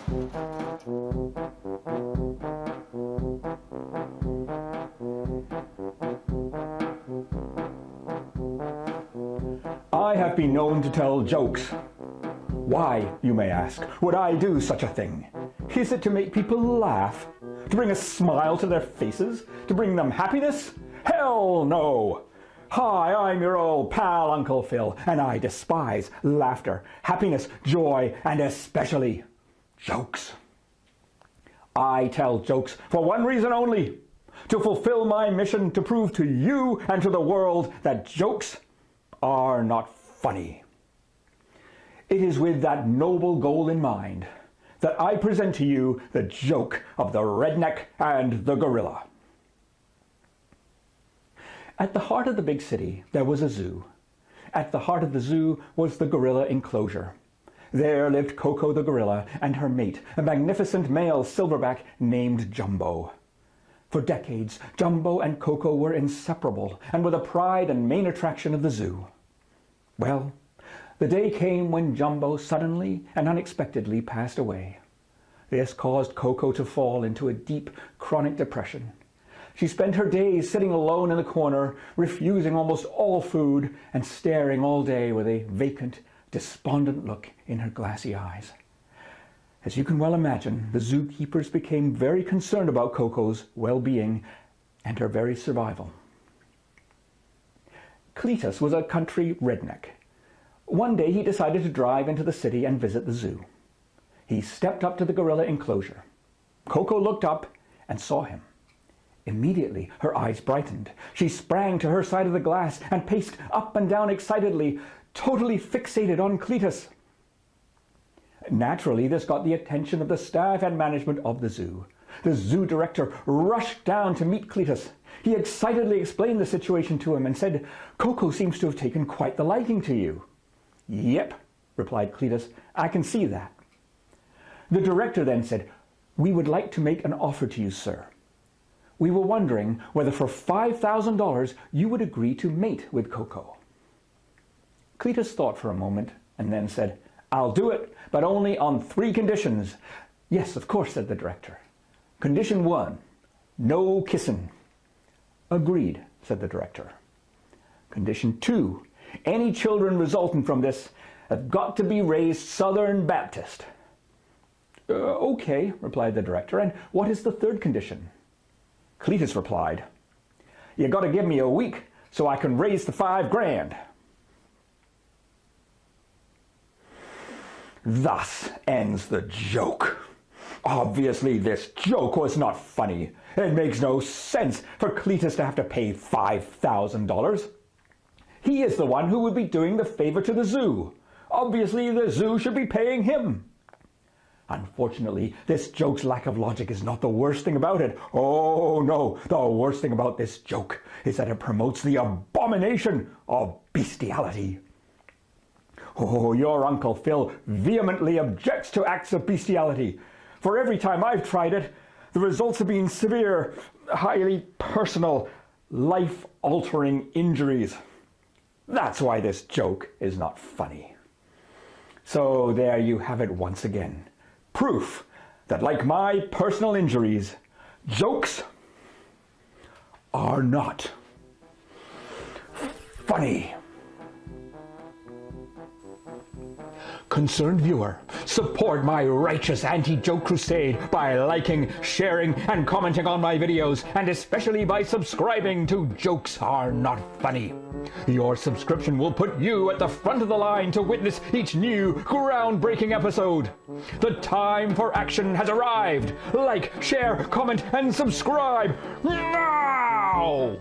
I have been known to tell jokes. Why, you may ask, would I do such a thing? Is it to make people laugh? To bring a smile to their faces? To bring them happiness? Hell no! Hi, I'm your old pal Uncle Phil, and I despise laughter, happiness, joy, and especially jokes. I tell jokes for one reason only, to fulfill my mission to prove to you and to the world that jokes are not funny. It is with that noble goal in mind that I present to you the joke of the redneck and the gorilla. At the heart of the big city, there was a zoo. At the heart of the zoo was the gorilla enclosure. There lived Coco the gorilla and her mate, a magnificent male silverback named Jumbo. For decades, Jumbo and Coco were inseparable and were the pride and main attraction of the zoo. Well, the day came when Jumbo suddenly and unexpectedly passed away. This caused Coco to fall into a deep, chronic depression. She spent her days sitting alone in the corner, refusing almost all food and staring all day with a vacant, despondent look in her glassy eyes. As you can well imagine, the zookeepers became very concerned about Coco's well-being and her very survival. Cletus was a country redneck. One day he decided to drive into the city and visit the zoo. He stepped up to the gorilla enclosure. Coco looked up and saw him. Immediately, her eyes brightened. She sprang to her side of the glass and paced up and down excitedly, totally fixated on Cletus. Naturally, this got the attention of the staff and management of the zoo. The zoo director rushed down to meet Cletus. He excitedly explained the situation to him and said, "Coco seems to have taken quite the liking to you." "Yep," replied Cletus, "I can see that." The director then said, "We would like to make an offer to you, sir. We were wondering whether for $5,000 you would agree to mate with Coco." Cletus thought for a moment and then said, "I'll do it, but only on 3 conditions. "Yes, of course," said the director. "Condition 1, no kissing." "Agreed," said the director. "Condition 2, any children resulting from this have got to be raised Southern Baptist." "Okay," replied the director. "And what is the 3rd condition?" Cletus replied, "You got to give me a week so I can raise the $5,000. Thus ends the joke. Obviously, this joke was not funny. It makes no sense for Cletus to have to pay $5,000. He is the one who would be doing the favor to the zoo. Obviously, the zoo should be paying him. Unfortunately, this joke's lack of logic is not the worst thing about it. Oh no, the worst thing about this joke is that it promotes the abomination of bestiality. Oh, your Uncle Phil vehemently objects to acts of bestiality. For every time I've tried it, the results have been severe, highly personal, life-altering injuries. That's why this joke is not funny. So there you have it once again. Proof that, like my personal injuries, jokes are not funny. Concerned viewer, support my righteous anti-joke crusade by liking, sharing, and commenting on my videos, and especially by subscribing to Jokes Are Not Funny. Your subscription will put you at the front of the line to witness each new, groundbreaking episode. The time for action has arrived. Like, share, comment, and subscribe now!